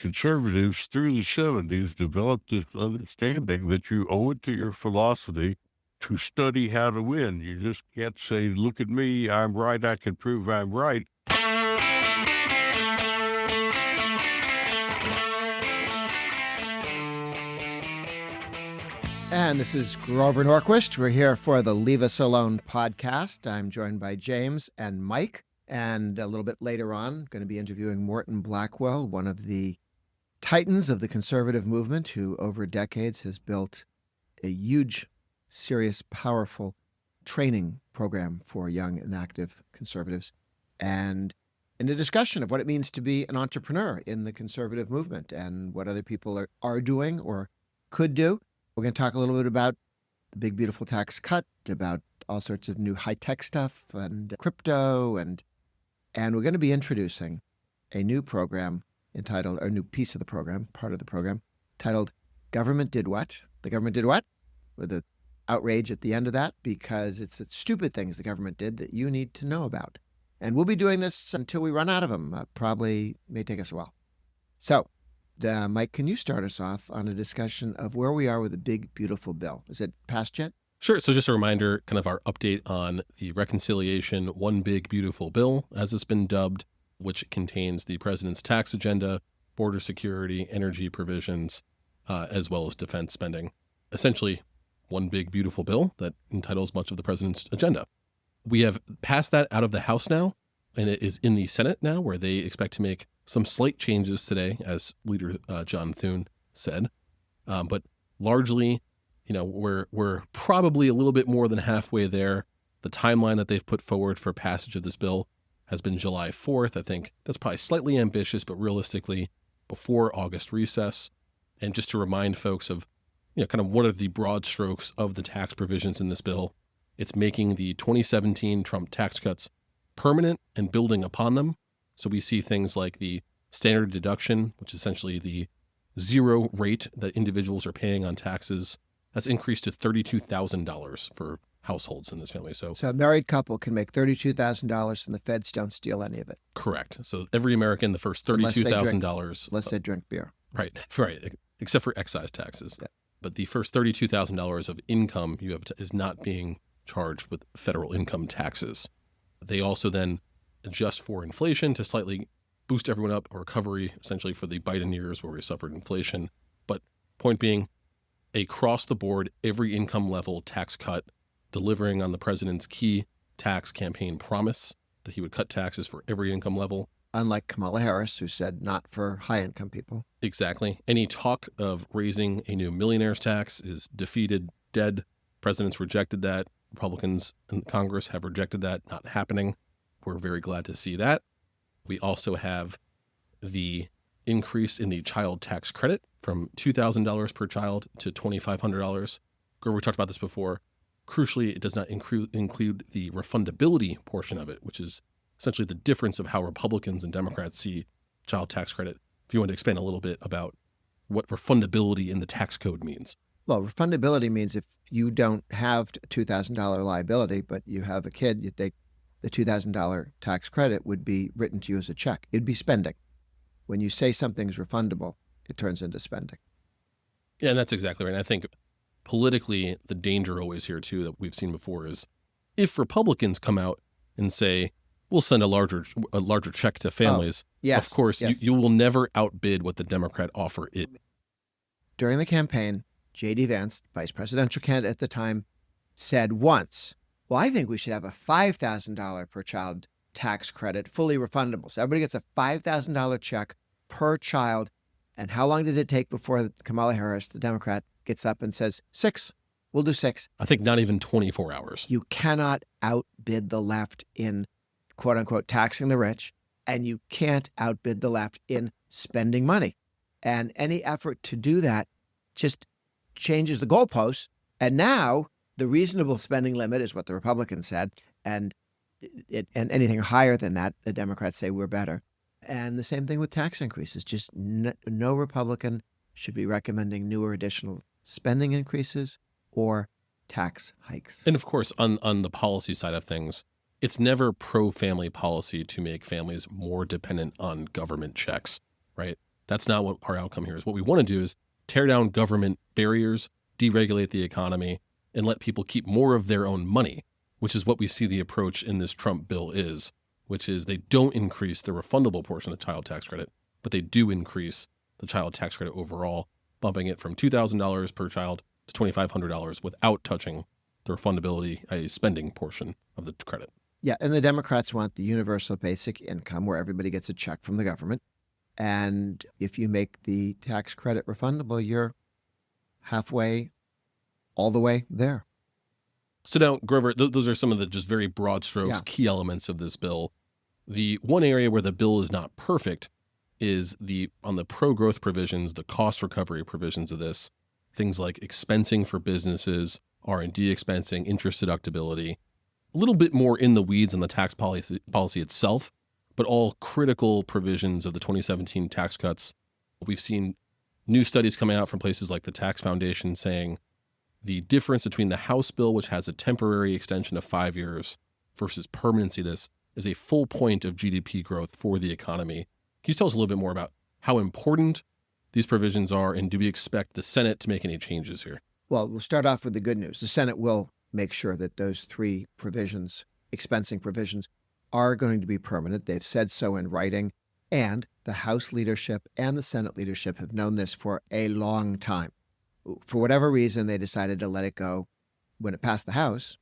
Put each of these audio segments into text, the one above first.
conservatives through the 70s developed this understanding that you owe it to your philosophy to study how to win. You just can't say, look at me, I'm right, I can prove I'm right. And this is Grover Norquist. We're here for the Leave Us Alone podcast. I'm joined by James and Mike. And a little bit later on, going to be interviewing Morton Blackwell, one of the titans of the conservative movement, who over decades has built a huge, serious, powerful training program for young and active conservatives. And in a discussion of what it means to be an entrepreneur in the conservative movement and what other people are doing or could do. We're going to talk a little bit about the big, beautiful tax cut, about all sorts of new high-tech stuff and crypto. And we're going to be introducing a new program entitled, or a new piece of the program, part of the program, titled Government Did What? The Government Did What? With an outrage at the end of that, because it's stupid things the government did that you need to know about. And we'll be doing this until we run out of them. Probably may take us a while. So, Mike, can you start us off on a discussion of where we are with the big, beautiful bill? Is it passed yet? Sure. So just a reminder, kind of our update on the reconciliation, one big, beautiful bill, as it's been dubbed, which contains the president's tax agenda, border security, energy provisions, as well as defense spending. Essentially, one big, beautiful bill that entitles much of the president's agenda. We have passed that out of the House now, and it is in the Senate now, where they expect to make some slight changes today, as Leader John Thune said. But largely, we're probably a little bit more than halfway there. The timeline that they've put forward for passage of this bill has been July 4th. I think that's probably slightly ambitious, but realistically before August recess. And just to remind folks of, kind of what are the broad strokes of the tax provisions in this bill. It's making the 2017 Trump tax cuts permanent and building upon them. So we see things like the standard deduction, which is essentially the zero rate that individuals are paying on taxes. That's increased to $32,000 for households in this family. So a married couple can make $32,000 and the feds don't steal any of it. Correct. So every American, the first $32,000. Unless they drink beer. Right. Except for excise taxes. Yeah. But the first $32,000 of income you have is not being charged with federal income taxes. They also then adjust for inflation to slightly boost everyone up, a recovery essentially for the Biden years where we suffered inflation. But point being, across the board, every income level tax cut, delivering on the president's key tax campaign promise that he would cut taxes for every income level. Unlike Kamala Harris, who said not for high-income people. Exactly. Any talk of raising a new millionaire's tax is defeated, dead. Presidents rejected that. Republicans in Congress have rejected that, not happening. We're very glad to see that. We also have the increase in the child tax credit from $2,000 per child to $2,500. Grover, we talked about this before. Crucially, it does not include the refundability portion of it, which is essentially the difference of how Republicans and Democrats see child tax credit. If you want to expand a little bit about what refundability in the tax code means. Well, refundability means if you don't have a $2,000 liability, but you have a kid, the $2,000 tax credit would be written to you as a check. It'd be spending. When you say something's refundable, it turns into spending. Yeah, and that's exactly right. And I think politically, the danger always here, too, that we've seen before is if Republicans come out and say, we'll send a larger check to families, yes, of course, yes. You will never outbid what the Democrat offer is. During the campaign, J.D. Vance, vice presidential candidate at the time, said once, well, I think we should have a $5,000 per child tax credit, fully refundable. So everybody gets a $5,000 check per child. And how long did it take before Kamala Harris, the Democrat, gets up and says, 6, we'll do 6? I think not even 24 hours. You cannot outbid the left in, quote unquote, taxing the rich, and you can't outbid the left in spending money. And any effort to do that just changes the goalposts. And now the reasonable spending limit is what the Republicans said. And anything higher than that, the Democrats say we're better. And the same thing with tax increases. Just no Republican should be recommending new or additional spending increases or tax hikes. And of course, on the policy side of things, it's never pro-family policy to make families more dependent on government checks, right? That's not what our outcome here is. What we want to do is tear down government barriers, deregulate the economy, and let people keep more of their own money, which is what we see the approach in this Trump bill is, which is they don't increase the refundable portion of the child tax credit, but they do increase the child tax credit overall, bumping it from $2,000 per child to $2,500 without touching the refundability, a spending portion of the credit. Yeah, and the Democrats want the universal basic income where everybody gets a check from the government. And if you make the tax credit refundable, you're halfway, all the way there. So now, Grover, those are some of the just very broad strokes, key elements of this bill. The one area where the bill is not perfect is on the pro-growth provisions, the cost recovery provisions of this, things like expensing for businesses, R&D expensing, interest deductibility, a little bit more in the weeds on the tax policy itself, but all critical provisions of the 2017 tax cuts. We've seen new studies coming out from places like the Tax Foundation saying the difference between the House bill, which has a temporary extension of 5 years, versus permanency, this is a full point of GDP growth for the economy. Can you tell us a little bit more about how important these provisions are, and do we expect the Senate to make any changes here? Well, we'll start off with the good news. The Senate will make sure that those three provisions, expensing provisions, are going to be permanent. They've said so in writing, and the House leadership and the Senate leadership have known this for a long time. For whatever reason, they decided to let it go when it passed the House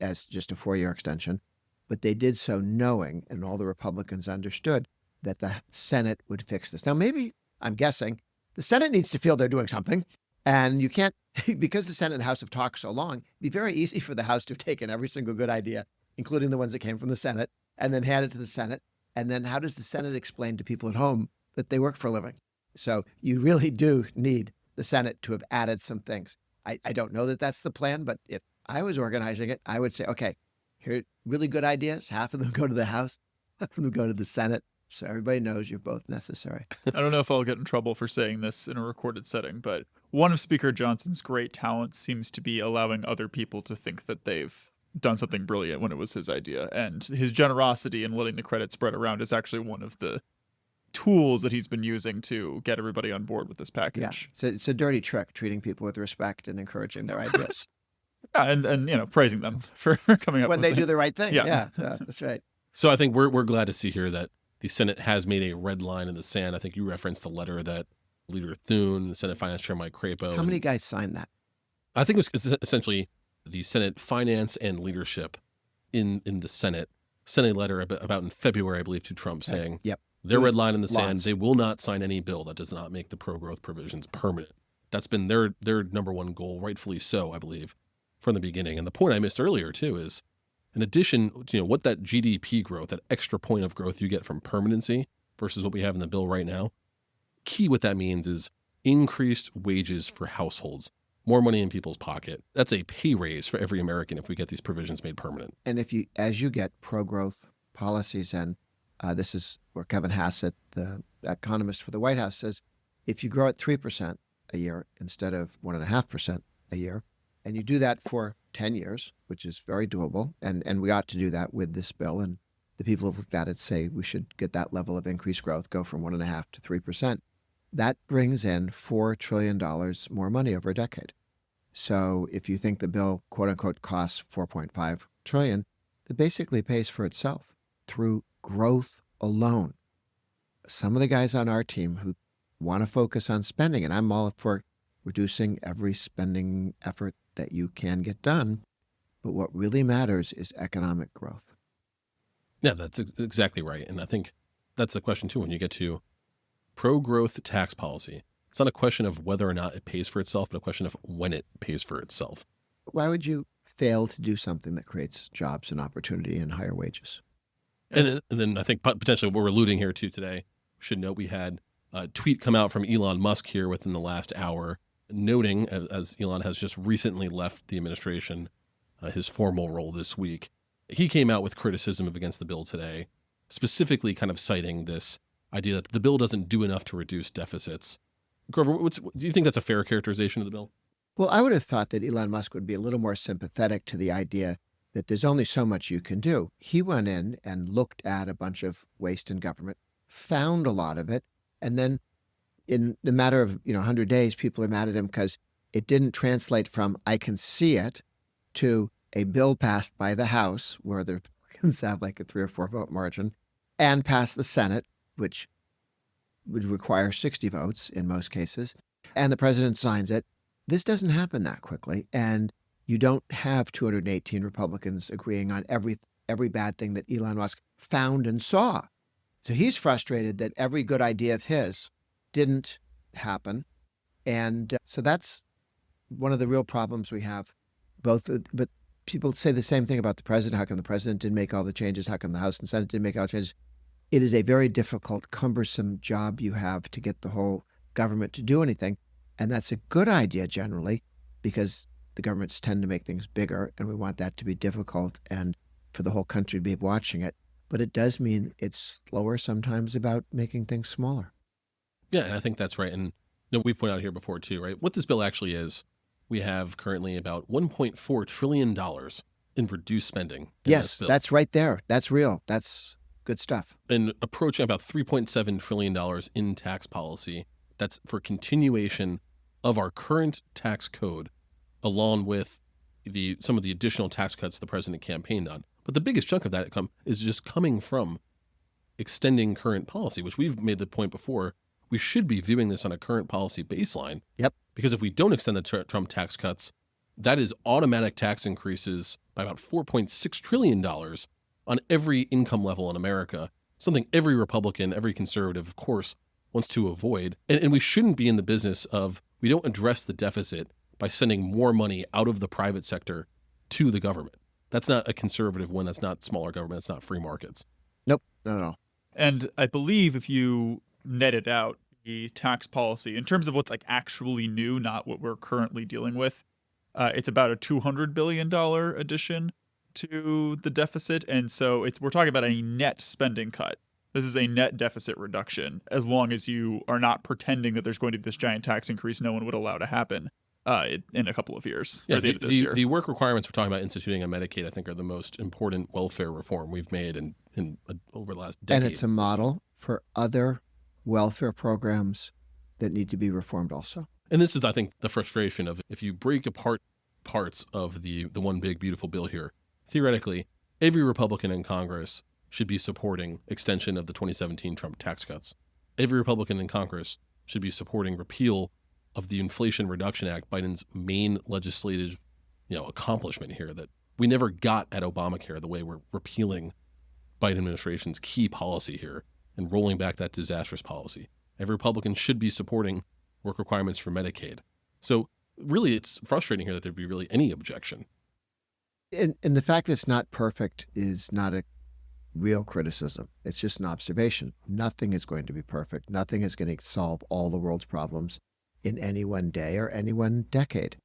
as just a 4-year extension, but they did so knowing, and all the Republicans understood, that the Senate would fix this. Now, maybe, I'm guessing, the Senate needs to feel they're doing something, and you can't, because the Senate and the House have talked so long, it'd be very easy for the House to have taken every single good idea, including the ones that came from the Senate, and then hand it to the Senate. And then how does the Senate explain to people at home that they work for a living? So you really do need the Senate to have added some things. I don't know that that's the plan, but if I was organizing it, I would say, okay, here are really good ideas. Half of them go to the House, half of them go to the Senate. So everybody knows you're both necessary. I don't know if I'll get in trouble for saying this in a recorded setting, but one of Speaker Johnson's great talents seems to be allowing other people to think that they've done something brilliant when it was his idea. And his generosity in letting the credit spread around is actually one of the tools that he's been using to get everybody on board with this package. Yeah, it's a dirty trick, treating people with respect and encouraging their ideas. Yeah, and praising them for coming up when with they it. do the right thing. Yeah. Yeah, that's right. So I think we're glad to see here that the Senate has made a red line in the sand. I think you referenced the letter that Leader Thune, the Senate Finance Chair Mike Crapo. How many guys signed that? I think it was essentially the Senate Finance and Leadership in the Senate sent a letter about in February, I believe, to Trump saying their red line in the sand, they will not sign any bill that does not make the pro-growth provisions permanent. That's been their number one goal, rightfully so, I believe, from the beginning. And the point I missed earlier, too, is in addition to what that GDP growth, that extra point of growth you get from permanency versus what we have in the bill right now, key what that means is increased wages for households, more money in people's pocket. That's a pay raise for every American if we get these provisions made permanent. And as you get pro-growth policies, and this is where Kevin Hassett, the economist for the White House, says, if you grow at 3% a year instead of 1.5% a year, and you do that for 10 years, which is very doable, and we ought to do that with this bill, and the people who've looked at it say we should get that level of increased growth, go from 1.5% to 3%. That brings in $4 trillion more money over a decade. So if you think the bill, quote unquote, costs $4.5 trillion, it basically pays for itself through growth alone. Some of the guys on our team who want to focus on spending, and I'm all for reducing every spending effort that you can get done, but what really matters is economic growth. Yeah, that's exactly right. And I think that's the question, too, when you get to pro-growth tax policy. It's not a question of whether or not it pays for itself, but a question of when it pays for itself. Why would you fail to do something that creates jobs and opportunity and higher wages? And then I think potentially what we're alluding here to today, we should note we had a tweet come out from Elon Musk here within the last hour, noting, as Elon has just recently left the administration, his formal role this week, he came out with criticism against the bill today, specifically kind of citing this idea that the bill doesn't do enough to reduce deficits. Grover, do you think that's a fair characterization of the bill? Well, I would have thought that Elon Musk would be a little more sympathetic to the idea that there's only so much you can do. He went in and looked at a bunch of waste in government, found a lot of it, and then in the matter of 100 days, people are mad at him because it didn't translate from "I can see it" to a bill passed by the House, where the Republicans have like a 3 or 4 vote margin, and pass the Senate, which would require 60 votes in most cases, and the president signs it. This doesn't happen that quickly, and you don't have 218 Republicans agreeing on every bad thing that Elon Musk found and saw. So he's frustrated that every good idea of his didn't happen. And so that's one of the real problems we have. But people say the same thing about the president. How come the president didn't make all the changes? How come the House and Senate didn't make all the changes? It is a very difficult, cumbersome job you have to get the whole government to do anything. And that's a good idea generally, because the governments tend to make things bigger, and we want that to be difficult and for the whole country to be watching it. But it does mean it's slower sometimes about making things smaller. Yeah, and I think that's right. And we've pointed out here before too, right? What this bill actually is, we have currently about $1.4 trillion in reduced spending. Yes, that's right there. That's real. That's good stuff. And approaching about $3.7 trillion in tax policy. That's for continuation of our current tax code, along with some of the additional tax cuts the president campaigned on. But the biggest chunk of that is just coming from extending current policy, which we've made the point before. We should be viewing this on a current policy baseline. Yep. Because if we don't extend the Trump tax cuts, that is automatic tax increases by about $4.6 trillion on every income level in America, something every Republican, every conservative, of course, wants to avoid. And we shouldn't be in the business of, we don't address the deficit by sending more money out of the private sector to the government. That's not a conservative one. That's not smaller government. It's not free markets. Nope. No. And I believe if you netted out the tax policy in terms of what's like actually new, not what we're currently dealing with, it's about a $200 billion addition to the deficit. And so we're talking about a net spending cut. This is a net deficit reduction, as long as you are not pretending that there's going to be this giant tax increase no one would allow to happen in a couple of years. Yeah, or the end of this year. The work requirements we're talking about instituting on Medicaid, I think, are the most important welfare reform we've made in over the last decade. And it's a model for other welfare programs that need to be reformed also. And this is, I think, the frustration of, if you break apart parts of the one big beautiful bill here, theoretically, every Republican in Congress should be supporting extension of the 2017 Trump tax cuts. Every Republican in Congress should be supporting repeal of the Inflation Reduction Act, Biden's main legislative, accomplishment here that we never got at Obamacare, the way we're repealing Biden administration's key policy here and rolling back that disastrous policy. Every Republican should be supporting work requirements for Medicaid. So really, it's frustrating here that there'd be really any objection. And the fact that it's not perfect is not a real criticism. It's just an observation. Nothing is going to be perfect. Nothing is going to solve all the world's problems in any one day or any one decade.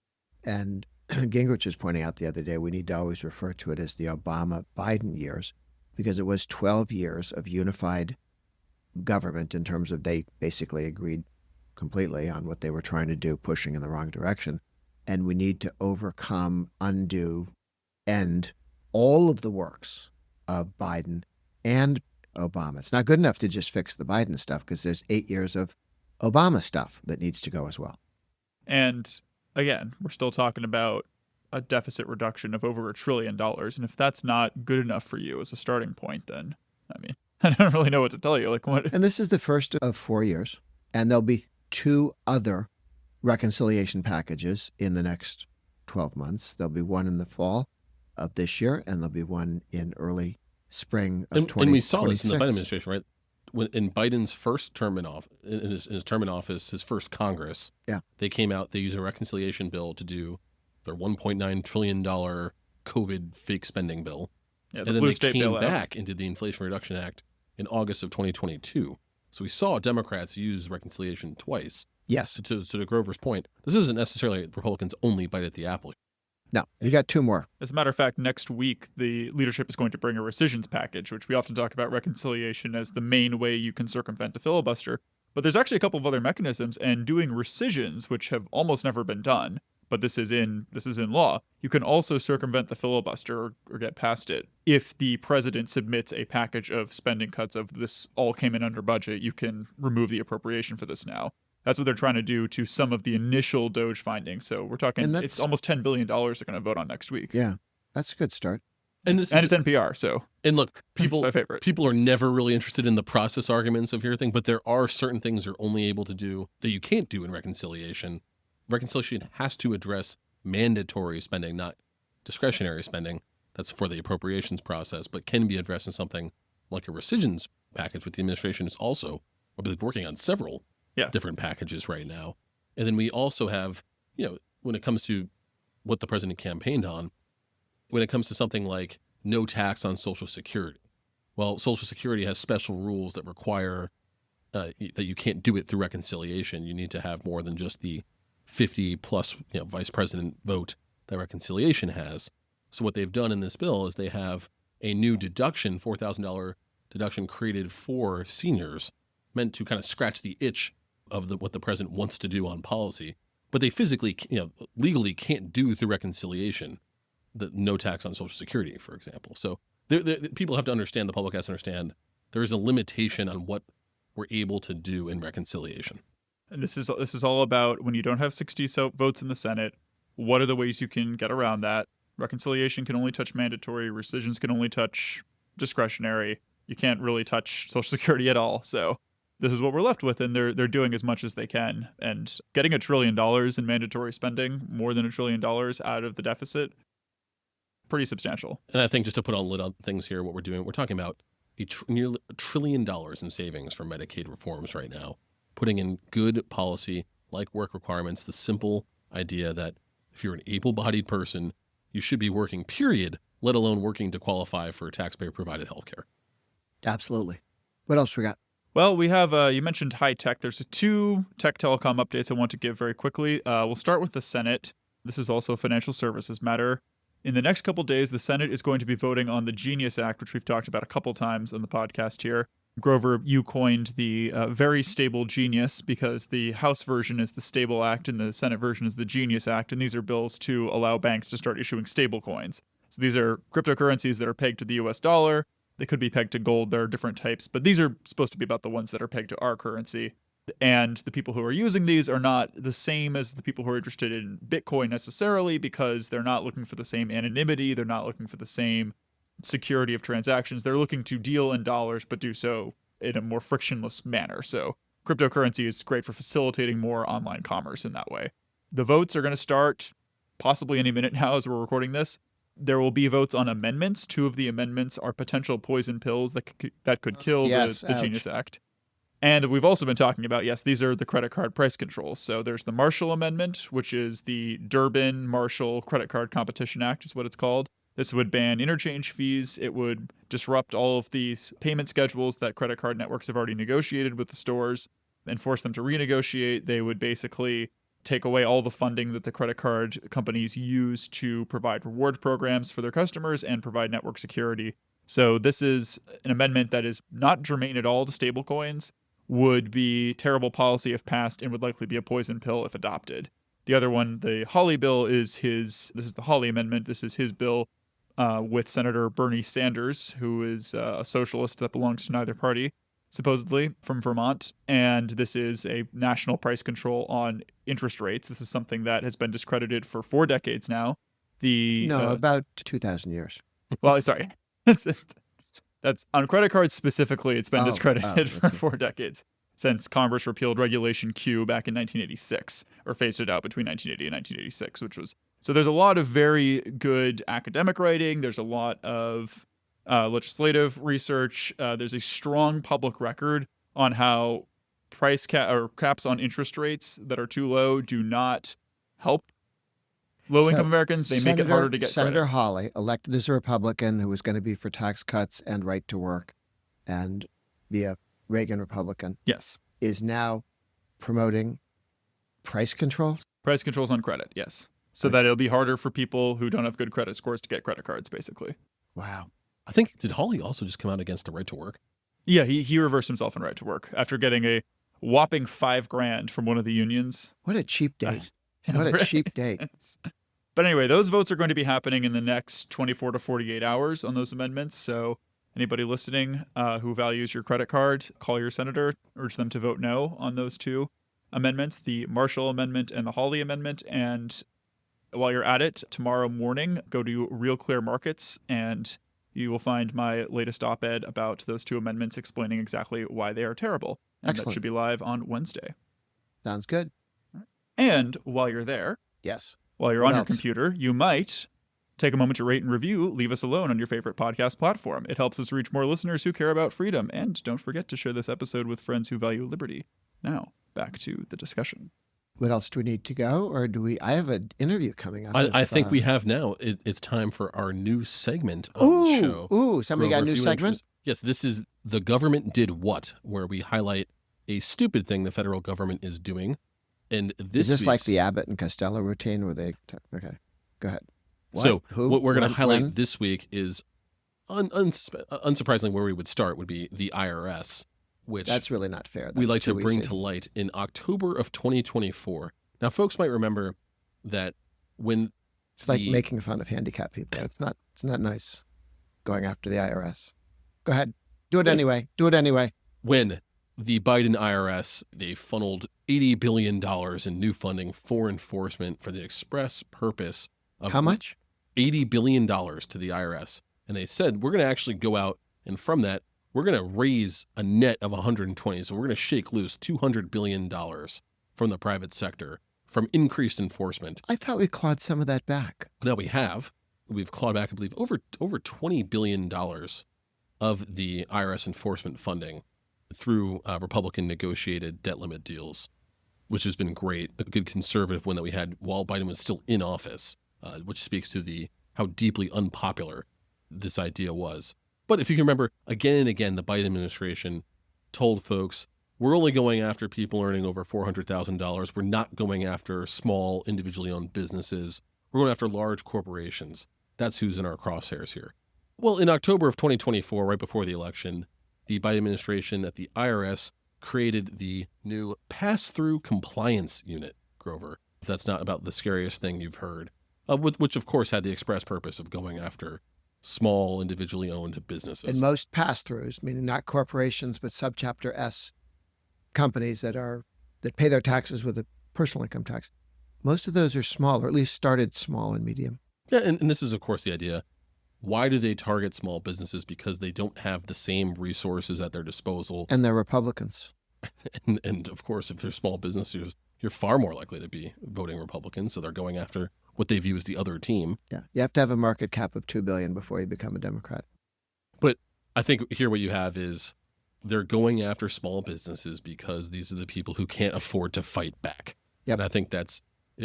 And Gingrich was pointing out the other day, we need to always refer to it as the Obama-Biden years, because it was 12 years of unified government in terms of they basically agreed completely on what they were trying to do, pushing in the wrong direction. And we need to overcome, undo, end all of the works of Biden and Obama. It's not good enough to just fix the Biden stuff, because there's 8 years of Obama stuff that needs to go as well. And again, we're still talking about a deficit reduction of over $1 trillion. And if that's not good enough for you as a starting point, then, I don't really know what to tell you. Like, what? And this is the first of 4 years. And there'll be 2 other reconciliation packages in the next 12 months. There'll be one in the fall of this year, and there'll be one in early spring of 2026. And we saw this in the Biden administration, right? When in Biden's first term in office, in his term in office, his first Congress, they came out, they used a reconciliation bill to do their $1.9 trillion COVID fake spending bill. Yeah, and then they came back into the Inflation Reduction Act in August of 2022. So we saw Democrats use reconciliation twice. Yes. To Grover's point, this isn't necessarily Republicans' only bite at the apple. No, you got 2 more. As a matter of fact, next week, the leadership is going to bring a rescissions package, which we often talk about reconciliation as the main way you can circumvent a filibuster. But there's actually a couple of other mechanisms, and doing rescissions, which have almost never been done, but this is in law, you can also circumvent the filibuster or get past it. If the president submits a package of spending cuts of this all came in under budget, you can remove the appropriation for this now. That's what they're trying to do to some of the initial Doge findings. So we're talking, it's almost $10 billion they're going to vote on next week. Yeah, that's a good start. And It's NPR, so. And look, That's my favorite. people are never really interested in the process arguments of everything, but there are certain things you're only able to do that you can't do in reconciliation. Reconciliation has to address mandatory spending, not discretionary spending. That's for the appropriations process, but can be addressed in something like a rescissions package, which the administration is also, I believe, working on several different packages right now. And then we also have, when it comes to what the president campaigned on, when it comes to something like no tax on Social Security. Well, Social Security has special rules that require that you can't do it through reconciliation. You need to have more than just the 50 plus vice president vote that reconciliation has. So what they've done in this bill is they have a new deduction, $4,000 deduction created for seniors, meant to kind of scratch the itch of what the president wants to do on policy. But they physically, legally can't do through reconciliation the no tax on Social Security, for example. So people have to understand, the public has to understand, there is a limitation on what we're able to do in reconciliation. And this is all about when you don't have 60 votes in the Senate, what are the ways you can get around that? Reconciliation can only touch mandatory, rescissions can only touch discretionary. You can't really touch Social Security at all. So this is what we're left with, and they're doing as much as they can. And getting $1 trillion in mandatory spending, more than $1 trillion out of the deficit, pretty substantial. And I think just to put a lid on things here, what we're doing, we're talking about nearly $1 trillion in savings from Medicaid reforms right now, putting in good policy like work requirements, the simple idea that if you're an able-bodied person, you should be working, period, let alone working to qualify for taxpayer-provided health care. Absolutely. What else we got? Well, we have, you mentioned high tech. There's 2 tech telecom updates I want to give very quickly. We'll start with the Senate. This is also a financial services matter. In the next couple days, the Senate is going to be voting on the Genius Act, which we've talked about a couple times on the podcast here. Grover, you coined the very stable Genius because the House version is the Stable Act and the Senate version is the Genius Act. And these are bills to allow banks to start issuing stable coins. So these are cryptocurrencies that are pegged to the US dollar. They could be pegged to gold. There are different types, but these are supposed to be about the ones that are pegged to our currency. And the people who are using these are not the same as the people who are interested in Bitcoin necessarily, because they're not looking for the same anonymity. They're not looking for the same security of transactions. They're looking to deal in dollars, but do so in a more frictionless manner. So cryptocurrency is great for facilitating more online commerce in that way. The votes are going to start possibly any minute now as we're recording this. There will be votes on amendments. 2 of the amendments are potential poison pills that could kill the Genius Act. And we've also been talking about, these are the credit card price controls. So there's the Marshall Amendment, which is the Durbin-Marshall Credit Card Competition Act is what it's called. This would ban interchange fees. It would disrupt all of these payment schedules that credit card networks have already negotiated with the stores and force them to renegotiate. They would basically take away all the funding that the credit card companies use to provide reward programs for their customers and provide network security. So this is an amendment that is not germane at all to stablecoins, would be terrible policy if passed, and would likely be a poison pill if adopted. The other one, the Hawley bill, this is the Hawley Amendment. This is his bill with Senator Bernie Sanders, who is a socialist that belongs to neither party, supposedly, from Vermont. And this is a national price control on interest rates. This is something that has been discredited for 4 decades now. About 2,000 years. Well, sorry. That's on credit cards specifically. It's been discredited for 4 decades since Congress repealed Regulation Q back in 1986, or phased it out between 1980 and 1986, so there's a lot of very good academic writing. There's a lot of legislative research. There's a strong public record on how caps on interest rates that are too low do not help low-income Americans. They make it harder to get Senator credit. Hawley, elected as a Republican who was going to be for tax cuts and right to work and be a Reagan Republican, Yes. is now promoting price controls. Price controls on credit, yes. So that it'll be harder for people who don't have good credit scores to get credit cards, basically. Wow. I think, did Hawley also just come out against the right to work? Yeah, he reversed himself on right to work after getting a whopping $5,000 from one of the unions. What a cheap date. What a cheap date. But anyway, those votes are going to be happening in the next 24 to 48 hours on those amendments. So anybody listening who values your credit card, call your senator, urge them to vote no on those 2. amendments, the Marshall Amendment and the Hawley Amendment. And while you're at it, tomorrow morning, go to Real Clear Markets and you will find my latest op-ed about those two amendments explaining exactly why they are terrible. And Excellent. That should be live on Wednesday. Sounds good. And while you're there, Yes. while you're What on your else? computer, you might take a moment to rate and review Leave Us Alone on your favorite podcast platform. It helps us reach more listeners who care about freedom. And don't forget to share this episode with friends who value liberty. Now, back to the discussion. What else do we need to go? Or do we? I have an interview coming up. I think we have now. It's time for our new segment on the show. Ooh, somebody got a Grover, new if you would segment? introduce- Yes, this is The Government Did What, where we highlight a stupid thing the federal government is doing. And this Is this like week's- the Abbott and Costello routine where they... Okay, go ahead. So Who? what we're going When? to highlight When? this week is, unsurprisingly, where we would start would be the IRS, which That's really not fair. we That's like to too bring easy. to light in October of 2024. Now, folks might remember that when It's like the- making fun of handicapped people. It's not nice going after the IRS. Go ahead. Do it Yes. anyway. Do it anyway. when the Biden IRS, they funneled $80 billion in new funding for enforcement for the express purpose of How much? $80 billion to the IRS. And they said, we're going to actually go out and from that, we're going to raise a net of 120. So we're going to shake loose $200 billion from the private sector from increased enforcement. I thought we clawed some of that back. Now we have. We've clawed back, I believe, over $20 billion of the IRS enforcement funding through Republican negotiated debt limit deals, which has been great. A good conservative one that we had while Biden was still in office, which speaks to how deeply unpopular this idea was. But if you can remember, again and again, the Biden administration told folks, we're only going after people earning over $400,000. We're not going after small, individually owned businesses. We're going after large corporations. That's who's in our crosshairs here. Well, in October of 2024, right before the election, the Biden administration at the IRS created the new Pass-Through Compliance Unit, Grover. If that's not about the scariest thing you've heard, which of course had the express purpose of going after small, individually owned businesses. And most pass-throughs, meaning not corporations, but subchapter S companies that pay their taxes with a personal income tax. Most of those are small, or at least started small and medium. Yeah, and this is, of course, the idea. Why do they target small businesses? Because they don't have the same resources at their disposal. And they're Republicans. And of course, if they're small businesses, you're far more likely to be voting Republican. So they're going after what they view as the other team. Yeah, you have to have a market cap of $2 billion before you become a Democrat. But I think here what you have is they're going after small businesses because these are the people who can't afford to fight back. Yep. And I think that's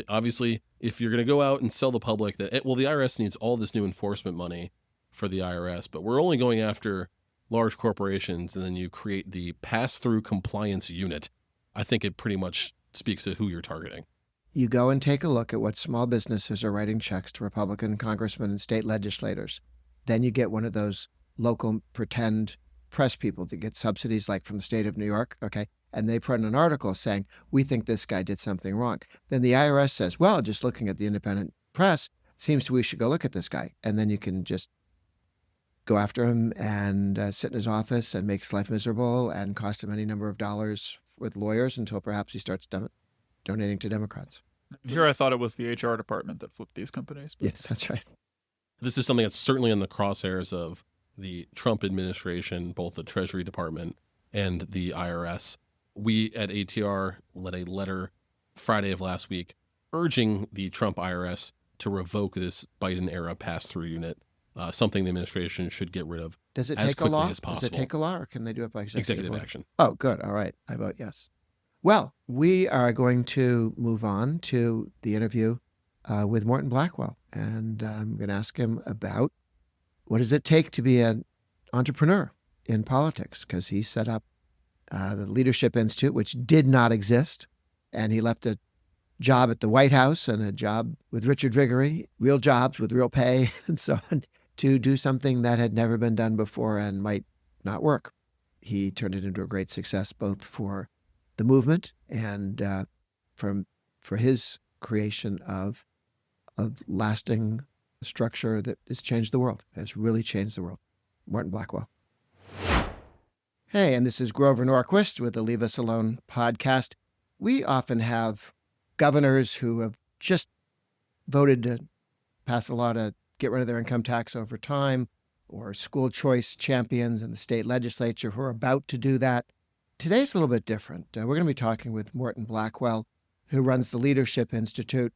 obviously, if you're going to go out and sell the public that, the IRS needs all this new enforcement money for the IRS, but we're only going after large corporations, and then you create the Pass-Through Compliance Unit, I think it pretty much speaks to who you're targeting. You go and take a look at what small businesses are writing checks to Republican congressmen and state legislators. Then you get one of those local pretend press people that get subsidies like from the state of New York, okay? And they put in an article saying, we think this guy did something wrong. Then the IRS says, well, just looking at the independent press, seems we should go look at this guy. And then you can just go after him and sit in his office and make his life miserable and cost him any number of dollars with lawyers until perhaps he starts donating to Democrats. Here I thought it was the HR department that flipped these companies. But Yes, that's right. This is something that's certainly in the crosshairs of the Trump administration, both the Treasury Department and the IRS. We at ATR led a letter Friday of last week urging the Trump IRS to revoke this Biden-era pass-through unit, something the administration should get rid of Does it as take a quickly law? as Does it possible. take a law, or can they do it by executive order? action. Oh, good. All right. I vote yes. Well, we are going to move on to the interview with Morton Blackwell. And I'm going to ask him about what does it take to be an entrepreneur in politics, because he set up the Leadership Institute, which did not exist. And he left a job at the White House and a job with Richard Viguerie, real jobs with real pay and so on, to do something that had never been done before and might not work. He turned it into a great success, both for the movement and for his creation of a lasting structure that has changed the world, has really changed the world. Morton Blackwell. Hey, and this is Grover Norquist with the Leave Us Alone podcast. we often have governors who have just voted to pass a law to get rid of their income tax over time, or school choice champions in the state legislature who are about to do that. Today's a little bit different. We're going to be talking with Morton Blackwell, who runs the Leadership Institute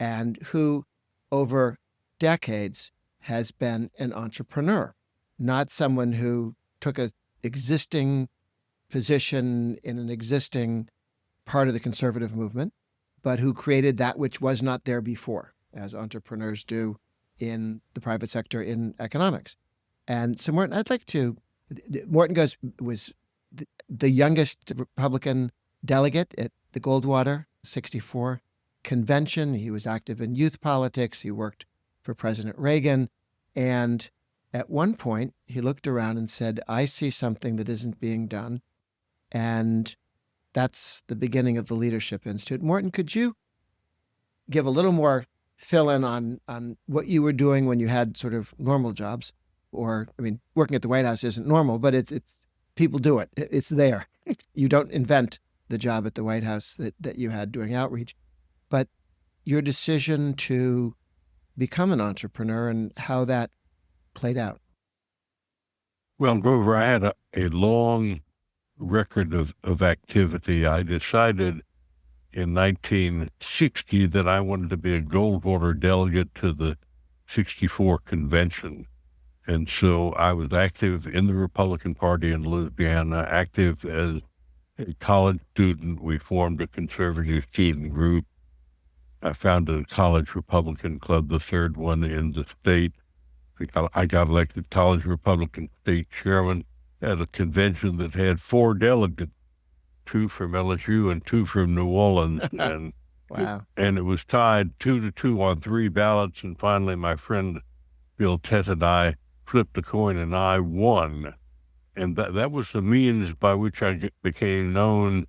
and who, over decades, has been an entrepreneur, not someone who took an existing position in an existing part of the conservative movement, but who created that which was not there before, as entrepreneurs do in the private sector in economics. And so, Morton, Morton was the youngest Republican delegate at the Goldwater 64 convention. He was active in youth politics. He worked for President Reagan. And at one point, he looked around and said, I see something that isn't being done. And that's the beginning of the Leadership Institute. Morton, could you give a little more fill-in on what you were doing when you had sort of normal jobs? Or, I mean, working at the White House isn't normal, but it's people do it. It's there. You don't invent the job at the White House that you had doing outreach. But your decision to become an entrepreneur and how that played out. Well, Grover, I had a long record of activity. I decided in 1960 that I wanted to be a Goldwater delegate to the 64 convention. And so I was active in the Republican Party in Louisiana, active as a college student. We formed a conservative student group. I founded a college Republican club, the third one in the state. I got elected college Republican state chairman at a convention that had 4 delegates, 2 from LSU and 2 from New Orleans. And Wow. And it was tied 2-2 on 3 ballots. And finally, my friend Bill Tett and I flipped a coin and I won. And that was the means by which I became known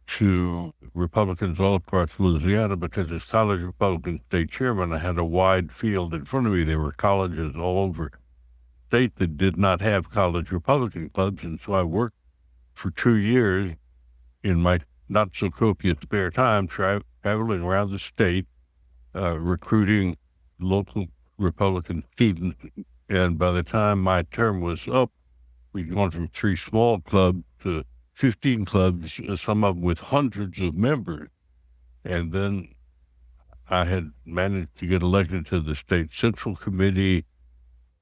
to Republicans all across Louisiana, because as college Republican state chairman, I had a wide field in front of me. There were colleges all over the state that did not have college Republican clubs. And so I worked for 2 years in my not so copious spare time, traveling around the state, recruiting local Republican students. And by the time my term was up, we'd gone from 3 small clubs to 15 clubs, some of them with hundreds of members. And then I had managed to get elected to the State Central Committee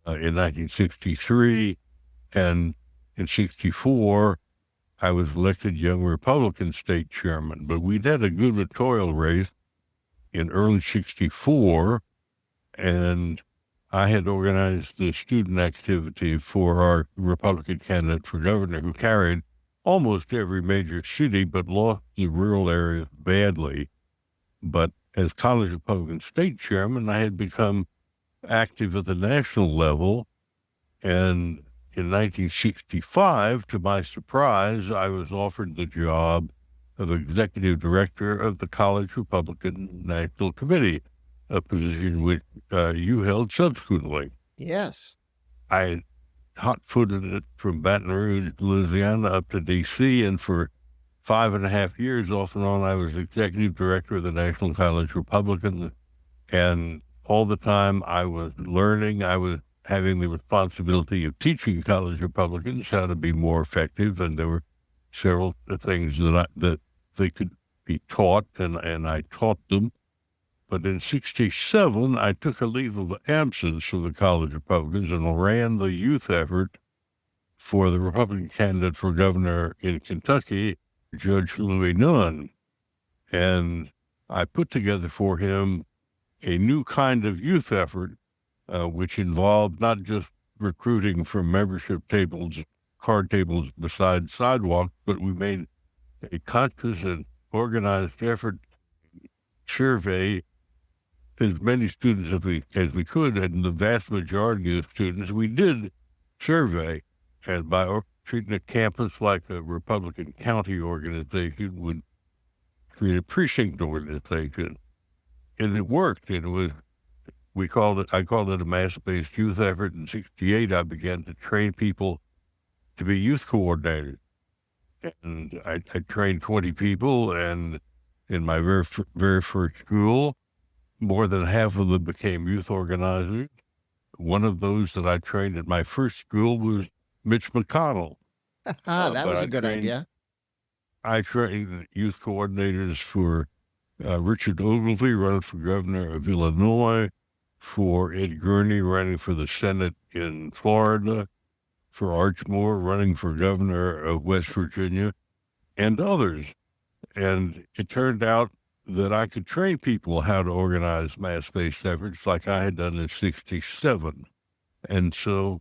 in 1963. And in 64, I was elected young Republican state chairman. But we'd had a gubernatorial race in early 64, and I had organized the student activity for our Republican candidate for governor, who carried almost every major city, but lost the rural areas badly. But as college Republican state chairman, I had become active at the national level. And in 1965, to my surprise, I was offered the job of executive director of the College Republican National Committee, a position which you held subsequently. Yes. I hot-footed it from Baton Rouge, Louisiana, up to D.C., and for 5.5 years, off and on, I was executive director of the National College Republican, and all the time I was learning. I was having the responsibility of teaching college Republicans how to be more effective, and there were several things that they could be taught, and I taught them. But in 67, I took a leave of absence from the college Republicans and ran the youth effort for the Republican candidate for governor in Kentucky, Judge Louis Nunn. And I put together for him a new kind of youth effort, which involved not just recruiting from membership tables, card tables beside sidewalks, but we made a conscious and organized effort to survey as many students as we could, and the vast majority of students we did survey. And by treating a campus like a Republican county organization would create a precinct organization. And it worked. It was, I called it a mass-based youth effort. In 68, I began to train people to be youth coordinators. and I trained 20 people, and in my very first school, more than half of them became youth organizers. One of those that I trained at my first school was Mitch McConnell. That was But a good idea. I trained youth coordinators for Richard Ogilvie, running for governor of Illinois, for Ed Gurney, running for the Senate in Florida, for Arch Moore, running for governor of West Virginia, and others. And it turned out that I could train people how to organize mass-based efforts like I had done in '67. And so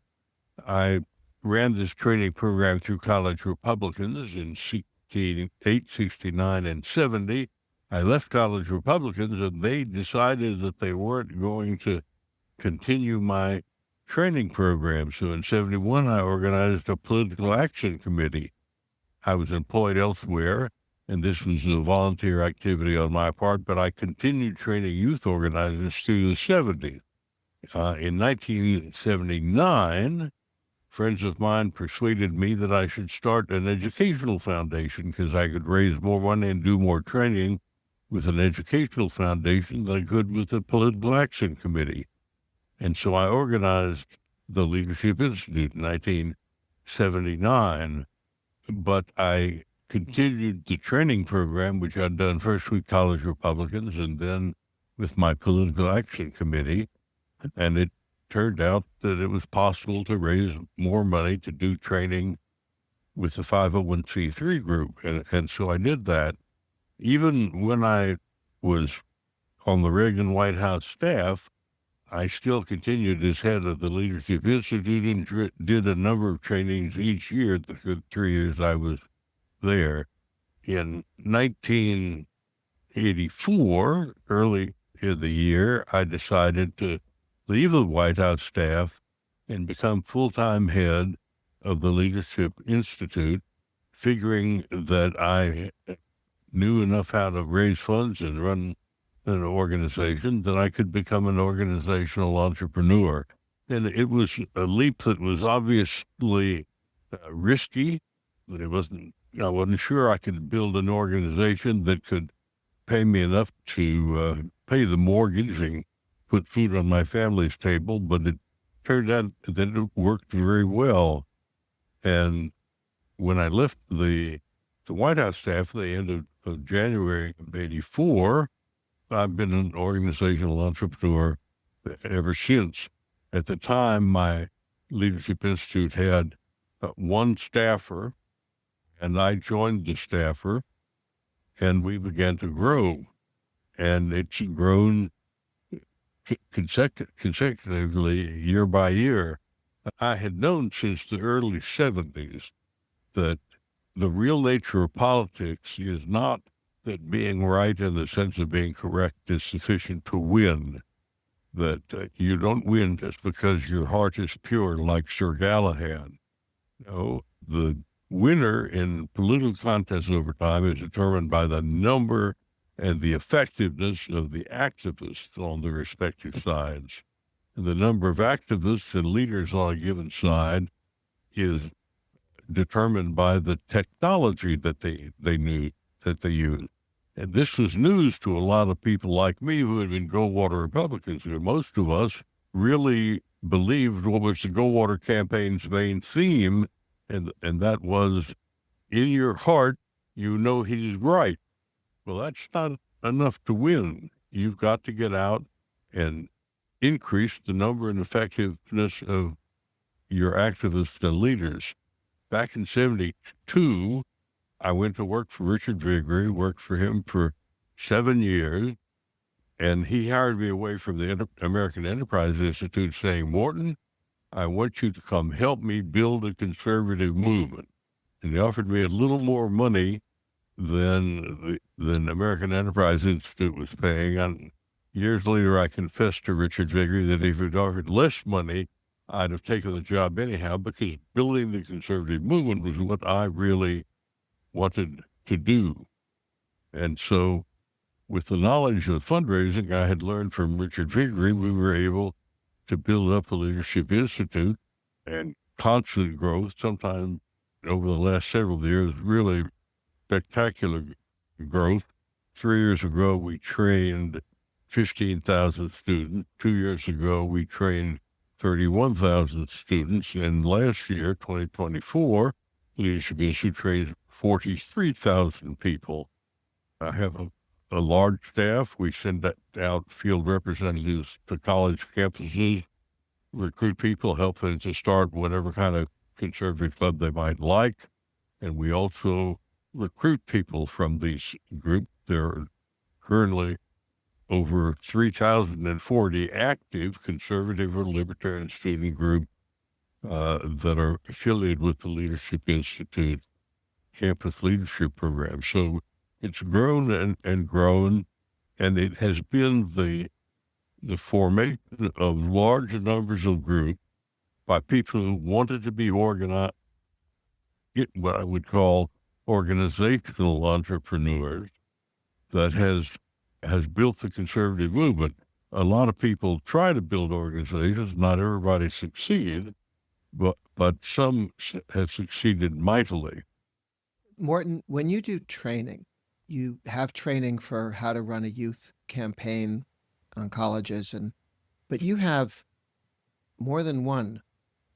I ran this training program through college Republicans in 68, 69, and 70. I left college Republicans, and they decided that they weren't going to continue my training program. So in 71, I organized a political action committee. I was employed elsewhere, and this was a volunteer activity on my part, but I continued training youth organizers through the 70s. In 1979, friends of mine persuaded me that I should start an educational foundation because I could raise more money and do more training with an educational foundation than I could with a political action committee. And so I organized the Leadership Institute in 1979, but I continued the training program, which I'd done first with college Republicans and then with my political action committee. And it turned out that it was possible to raise more money to do training with the 501c3 group. And so I did that. Even when I was on the Reagan White House staff, I still continued as head of the Leadership Institute and did a number of trainings each year, the 3 years I was there. In 1984, early in the year, I decided to leave the White House staff and become full-time head of the Leadership Institute, figuring that I knew enough how to raise funds and run an organization that I could become an organizational entrepreneur. And it was a leap that was obviously risky. I wasn't sure I could build an organization that could pay me enough to pay the mortgage and put food on my family's table, but it turned out that it worked very well. And when I left the White House staff at the end of January of '84, I've been an organizational entrepreneur ever since. At the time, my Leadership Institute had one staffer, and I joined the staffer, and we began to grow. And it's grown consecutively year by year. I had known since the early 70s that the real nature of politics is not that being right in the sense of being correct is sufficient to win, that you don't win just because your heart is pure like Sir Galahad. No, the winner in political contests over time is determined by the number and the effectiveness of the activists on the respective sides. And the number of activists and leaders on a given side is determined by the technology that they use. And this was news to a lot of people like me who had been Goldwater Republicans. Most of us really believed what was the Goldwater campaign's main theme, and that was, in your heart, you know he's right. Well, that's not enough to win. You've got to get out and increase the number and effectiveness of your activists and leaders. Back in '72, I went to work for Richard Viguerie, worked for him for 7 years, and he hired me away from the American Enterprise Institute saying, "Morton, I want you to come help me build a conservative movement." And he offered me a little more money than American Enterprise Institute was paying. And years later, I confessed to Richard Viguerie that if he'd offered less money, I'd have taken the job anyhow, because building the conservative movement was what I really wanted to do. And so with the knowledge of fundraising I had learned from Richard Viguerie, we were able to build up the Leadership Institute and constant growth, sometimes over the last several years, really spectacular growth. 3 years ago, we trained 15,000 students. 2 years ago, we trained 31,000 students. And last year, 2024, Leadership Institute trained 43,000 people. I have a large staff. We send out field representatives to college campuses, recruit people, help them to start whatever kind of conservative club they might like. And we also recruit people from these groups. There are currently over 3,040 active conservative or libertarian student groups that are affiliated with the Leadership Institute campus leadership program. So it's grown and grown, and it has been the formation of large numbers of groups by people who wanted to be organized, get what I would call organizational entrepreneurs, that has built the conservative movement. A lot of people try to build organizations. Not everybody succeeds, but some have succeeded mightily. Morton, when you do training, you have training for how to run a youth campaign on colleges, but you have more than one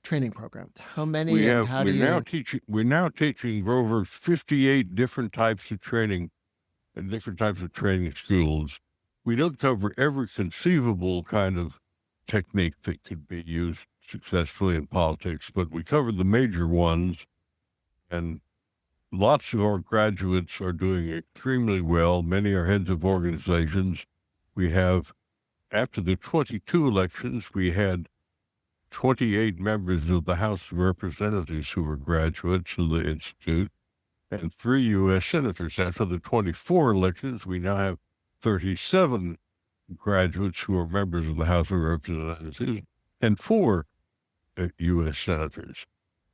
training program. How many? We're now teaching over 58 different types of training and different types of training schools. We don't cover every conceivable kind of technique that could be used successfully in politics, but we cover the major ones, and lots of our graduates are doing extremely well. Many are heads of organizations. We have, after the 22 elections, we had 28 members of the House of Representatives who were graduates of the Institute, and 3 U.S. senators. After the 24 elections, we now have 37 graduates who are members of the House of Representatives and 4 U.S. senators.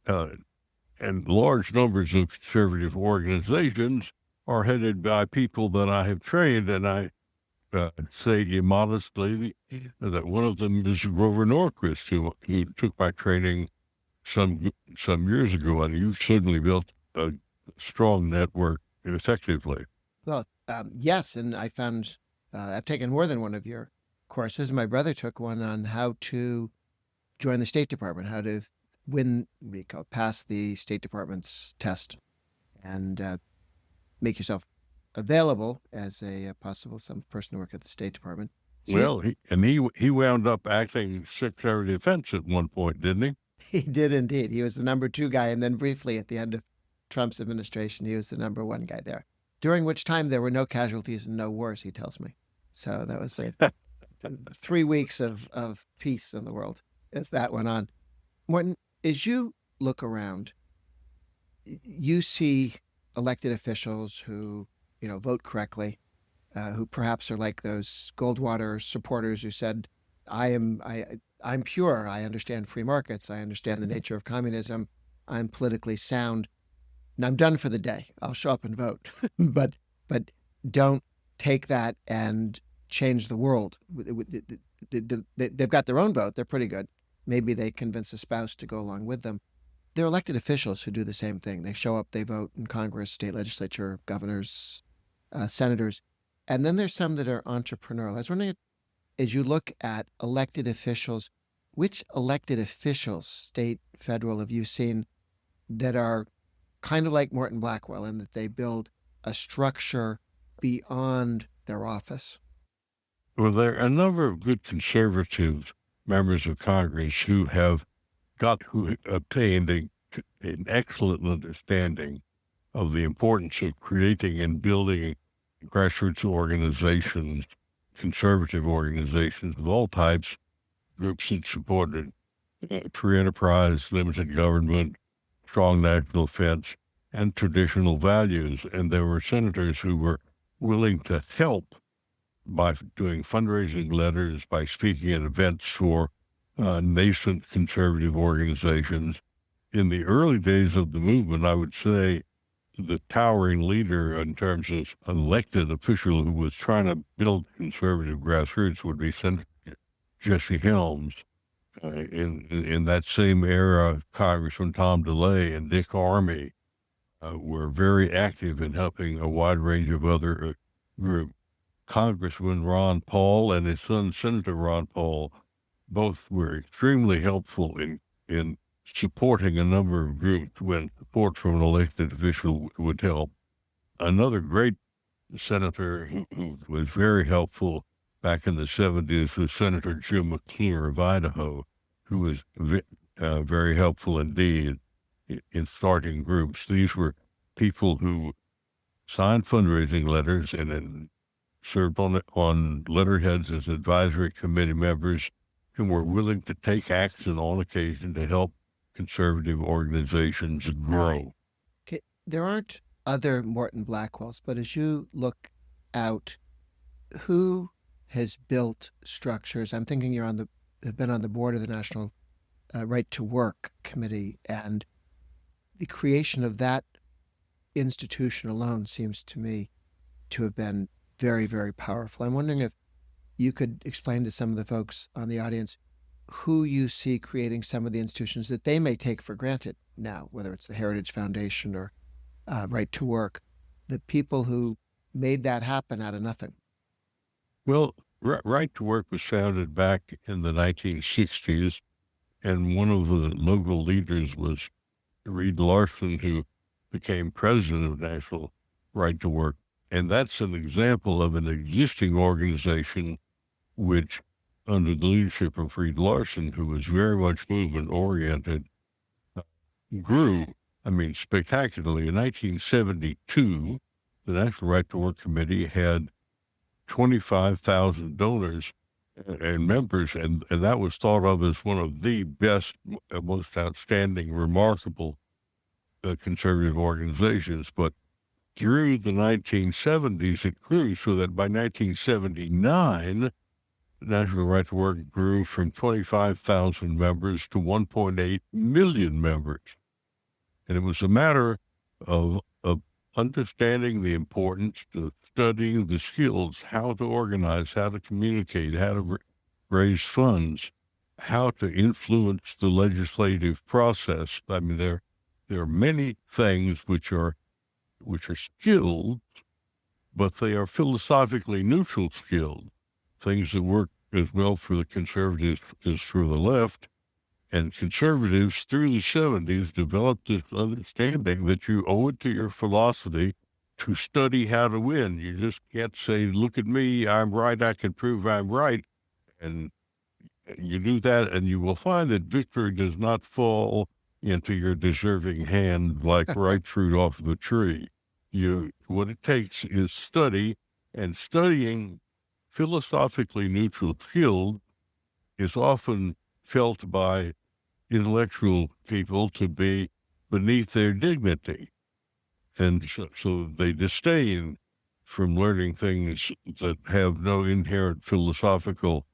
And large numbers of conservative organizations are headed by people that I have trained, and I say immodestly that one of them is Grover Norquist, who took my training some years ago, and you've certainly built a strong network effectively. Well, yes, and I found I've taken more than one of your courses. My brother took one on how to join the State Department, how to pass the State Department's test, and make yourself available as some person to work at the State Department. So well, he wound up acting Secretary of Defense at one point, didn't he? He did indeed. He was the number 2 guy, and then briefly at the end of Trump's administration, he was the number 1 guy there, during which time there were no casualties and no wars, he tells me. So that was 3 weeks of peace in the world as that went on. Morton, as you look around, you see elected officials who, vote correctly, who perhaps are like those Goldwater supporters who said, I'm pure, I understand free markets, I understand the nature of communism, I'm politically sound, and I'm done for the day. I'll show up and vote. but don't take that and change the world. They've got their own vote. They're pretty good. Maybe they convince a spouse to go along with them. There are elected officials who do the same thing. They show up, they vote in Congress, state legislature, governors, senators. And then there's some that are entrepreneurial. I was wondering, as you look at elected officials, which elected officials, state, federal, have you seen that are kind of like Morton Blackwell in that they build a structure beyond their office? Well, there are a number of good conservative members of Congress who have obtained an excellent understanding of the importance of creating and building grassroots organizations, conservative organizations of all types, groups that supported free enterprise, limited government, strong national defense, and traditional values. And there were senators who were willing to help by doing fundraising letters, by speaking at events for nascent conservative organizations. In the early days of the movement, I would say the towering leader in terms of an elected official who was trying to build conservative grassroots would be Senator Jesse Helms, In that same era, Congressman Tom DeLay and Dick Armey were very active in helping a wide range of other groups. Congressman Ron Paul and his son, Senator Ron Paul, both were extremely helpful in supporting a number of groups when support from an elected official would help. Another great senator who was very helpful back in the 70s was Senator Jim McKeer of Idaho, who was very helpful indeed in starting groups. These were people who signed fundraising letters and then served on letterheads as advisory committee members who were willing to take action on occasion to help conservative organizations grow. Okay. There aren't other Morton Blackwells, but as you look out, who has built structures? I'm thinking have been on the board of the National Right to Work Committee, and the creation of that institution alone seems to me to have been very, very powerful. I'm wondering if you could explain to some of the folks on the audience who you see creating some of the institutions that they may take for granted now, whether it's the Heritage Foundation or Right to Work, the people who made that happen out of nothing. Well, Right to Work was founded back in the 1960s, and one of the local leaders was Reed Larson, who became president of National Right to Work. And that's an example of an existing organization which, under the leadership of Reed Larson, who was very much movement-oriented, grew, spectacularly. In 1972, the National Right to Work Committee had 25,000 donors and members, and that was thought of as one of the best, most outstanding, remarkable conservative organizations. But through the 1970s, it grew so that by 1979, the National Right to Work grew from 25,000 members to 1.8 million members. And it was a matter of understanding the importance, of studying the skills, how to organize, how to communicate, how to raise funds, how to influence the legislative process. There are many things which are skilled, but they are philosophically neutral skilled, things that work as well for the conservatives as for the left. And conservatives through the 70s developed this understanding that you owe it to your philosophy to study how to win. You just can't say, look at me, I'm right, I can prove I'm right. And you do that, and you will find that victory does not fall into your deserving hand like ripe fruit off the tree. What it takes is study, and studying philosophically neutral skills is often felt by intellectual people to be beneath their dignity. And so they disdain from learning things that have no inherent philosophical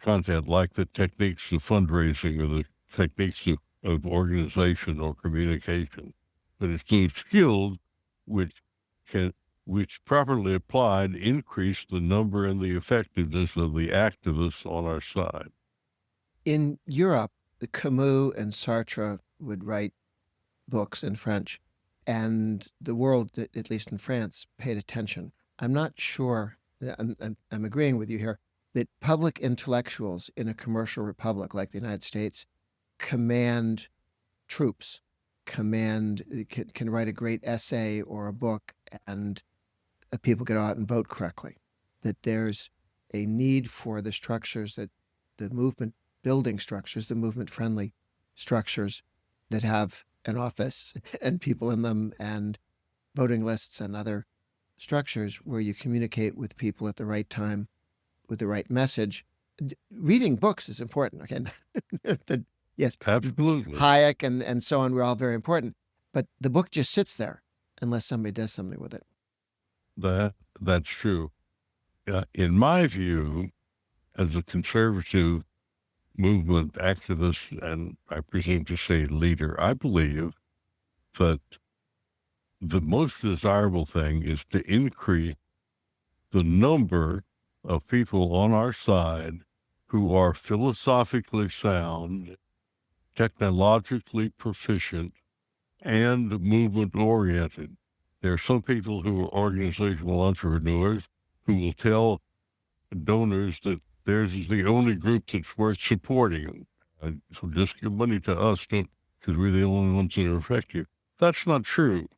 content, like the techniques of fundraising or the techniques of organization or communication. But it's those skills which properly applied increase the number and the effectiveness of the activists on our side. In Europe, Camus and Sartre would write books in French, and the world, at least in France, paid attention. I'm not sure, I'm agreeing with you here, that public intellectuals in a commercial republic like the United States command troops, can write a great essay or a book, and people get out and vote correctly. That there's a need for the structures that the movement building structures, the movement-friendly structures that have an office and people in them and voting lists and other structures where you communicate with people at the right time with the right message. Reading books is important. Okay, yes, absolutely. Hayek and so on were all very important, but the book just sits there unless somebody does something with it. That's true. In my view, as a conservative movement activist, and I presume to say leader, I believe that the most desirable thing is to increase the number of people on our side who are philosophically sound, technologically proficient, and movement-oriented. There are some people who are organizational entrepreneurs who will tell donors that theirs is the only group that's worth supporting. So just give money to us because we're the only ones that are effective. That's not true.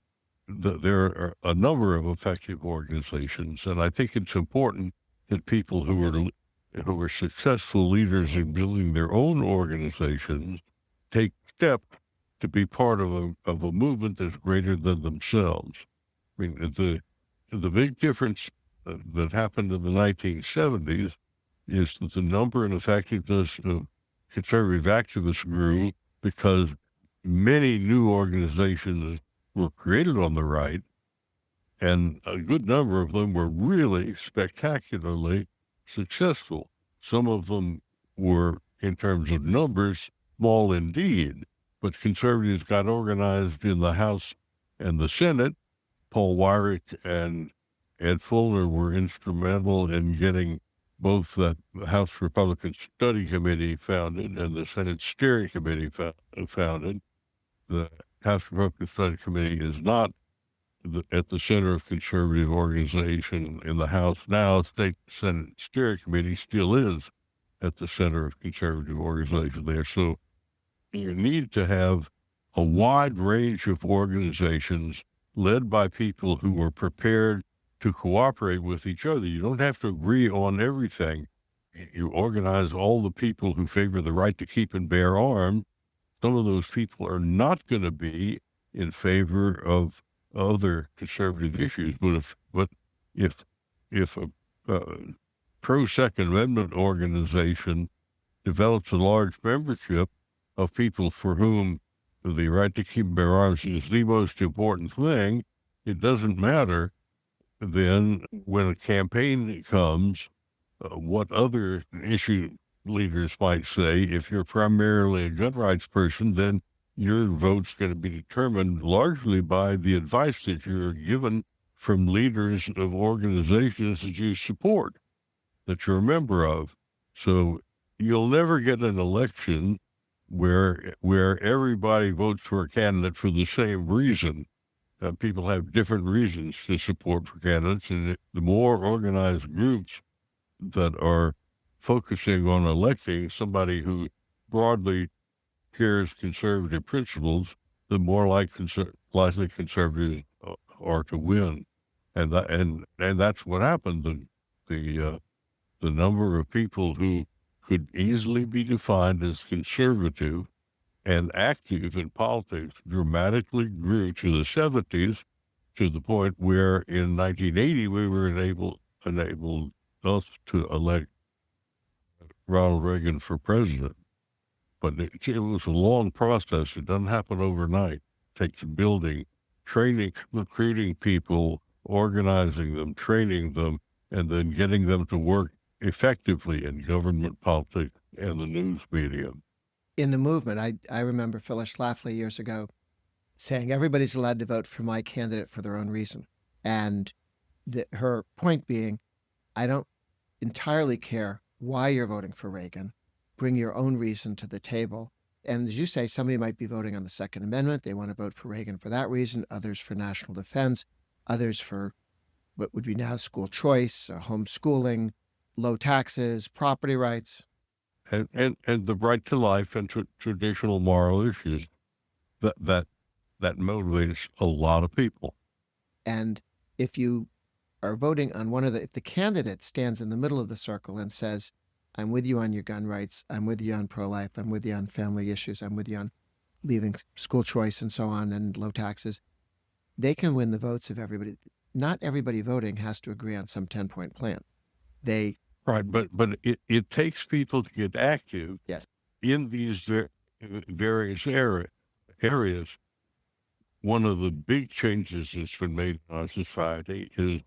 There are a number of effective organizations, and I think it's important that people who are successful leaders in building their own organizations take steps to be part of a movement that's greater than themselves. I mean, the big difference that happened in the 1970s is that the number and effectiveness of conservative activists grew because many new organizations were created on the right, and a good number of them were really spectacularly successful. Some of them were, in terms of numbers, small indeed, but conservatives got organized in the House and the Senate. Paul Weyrich and Ed Fuller were instrumental in getting both the House Republican Study Committee founded and the Senate Steering Committee founded. The House Republican Study Committee is not at the center of conservative organization in the House now. State Senate Steering Committee still is at the center of conservative organization there. So you need to have a wide range of organizations led by people who are prepared to cooperate with each other. You don't have to agree on everything. You organize all the people who favor the right to keep and bear arms. Some of those people are not going to be in favor of other conservative issues. But if a pro-Second Amendment organization develops a large membership of people for whom the right to keep and bear arms is the most important thing, it doesn't matter then when a campaign comes, what other issue leaders might say. If you're primarily a gun rights person, then your vote's going to be determined largely by the advice that you're given from leaders of organizations that you support, that you're a member of. So you'll never get an election where everybody votes for a candidate for the same reason. People have different reasons to support for candidates, and the more organized groups that are focusing on electing somebody who broadly shares conservative principles, the more likely conservatives are to win, and that's what happened. The number of people who could easily be defined as conservative and active in politics dramatically grew to the 70s, to the point where in 1980 we were enabled us to elect Ronald Reagan for president. But it was a long process. It doesn't happen overnight. It takes building, training, recruiting people, organizing them, training them, and then getting them to work effectively in government politics and the news media. In the movement, I remember Phyllis Schlafly years ago saying everybody's allowed to vote for my candidate for their own reason. And her point being, I don't entirely care why you're voting for Reagan. Bring your own reason to the table. And as you say, somebody might be voting on the Second Amendment. They want to vote for Reagan for that reason, others for national defense, others for what would be now school choice, homeschooling, low taxes, property rights. And the right to life and traditional moral issues that motivates a lot of people. And if you are voting on if the candidate stands in the middle of the circle and says, I'm with you on your gun rights, I'm with you on pro-life, I'm with you on family issues, I'm with you on leaving school choice and so on, and low taxes, they can win the votes of everybody. Not everybody voting has to agree on some 10-point plan. Right, but it takes people to get active. Yes. In these various areas. One of the big changes that's been made in our society is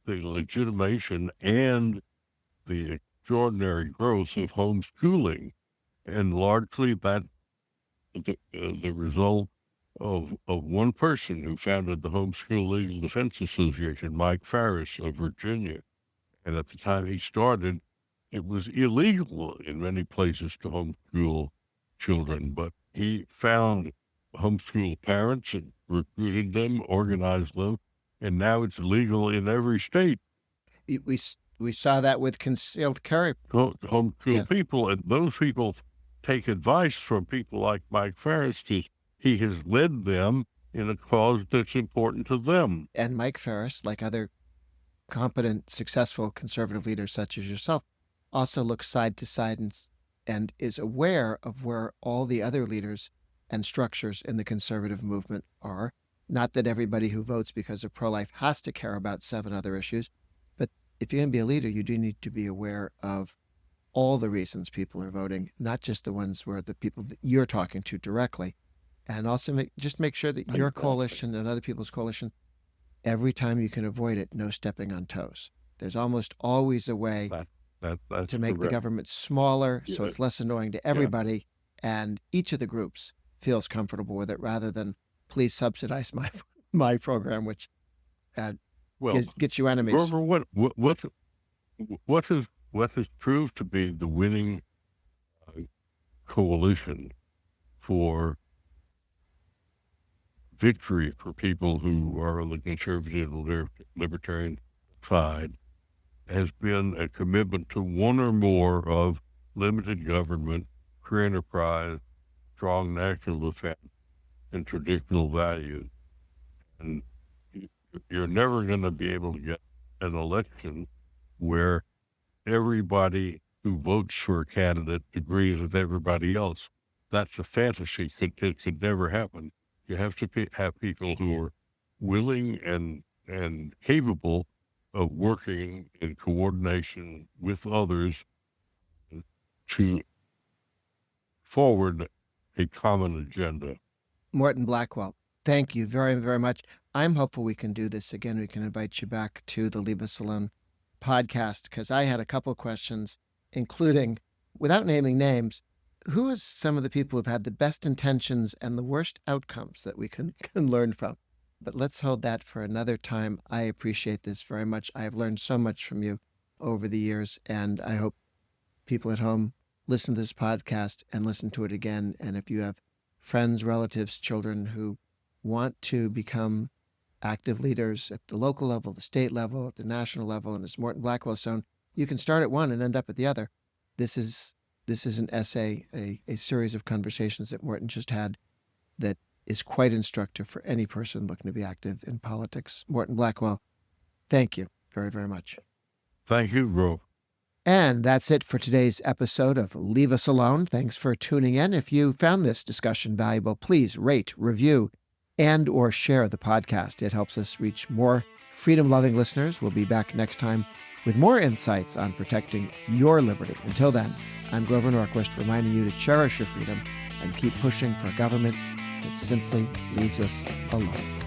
the legitimation and the extraordinary growth of homeschooling, and largely that the result of one person who founded the Homeschool Legal Defense Association, Mike Farris of Virginia. And at the time he started, it was illegal in many places to homeschool children, but he found homeschool parents and recruited them, organized them, and now it's legal in every state. We saw that with concealed carry. Homeschool people, and those people take advice from people like Mike Ferris. He has led them in a cause that's important to them. And Mike Ferris, like other competent, successful conservative leaders such as yourself, also looks side to side and is aware of where all the other leaders and structures in the conservative movement are. Not that everybody who votes because of pro-life has to care about 7 other issues, but if you're going to be a leader, you do need to be aware of all the reasons people are voting, not just the ones where the people that you're talking to directly. And also make sure that your coalition and other people's coalition, every time you can avoid it, no stepping on toes. There's almost always a way to make the government smaller so it's less annoying to everybody, and each of the groups feels comfortable with it, rather than please subsidize my program, which gets you enemies. Grover, what has proved to be the winning coalition for victory for people who are on the conservative libertarian side has been a commitment to one or more of limited government, free enterprise, strong national defense, and traditional values. And you're never going to be able to get an election where everybody who votes for a candidate agrees with everybody else. That's a fantasy. It could never happen. You have to have people who are willing and capable of working in coordination with others to forward a common agenda. Morton Blackwell, thank you very, very much. I'm hopeful we can do this again. We can invite you back to the Leave Us Alone podcast, because I had a couple of questions, including, without naming names, who is some of the people who've had the best intentions and the worst outcomes that we can learn from? But let's hold that for another time. I appreciate this very much. I have learned so much from you over the years, and I hope people at home listen to this podcast and listen to it again. And if you have friends, relatives, children who want to become active leaders at the local level, the state level, at the national level, and as Morton Blackwell shown, you can start at one and end up at the other. This is an essay, a series of conversations that Morton just had that is quite instructive for any person looking to be active in politics. Morton Blackwell, thank you very, very much. Thank you, Grove. And that's it for today's episode of Leave Us Alone. Thanks for tuning in. If you found this discussion valuable, please rate, review, and or share the podcast. It helps us reach more freedom-loving listeners. We'll be back next time with more insights on protecting your liberty. Until then, I'm Grover Norquist, reminding you to cherish your freedom and keep pushing for a government that simply leaves us alone.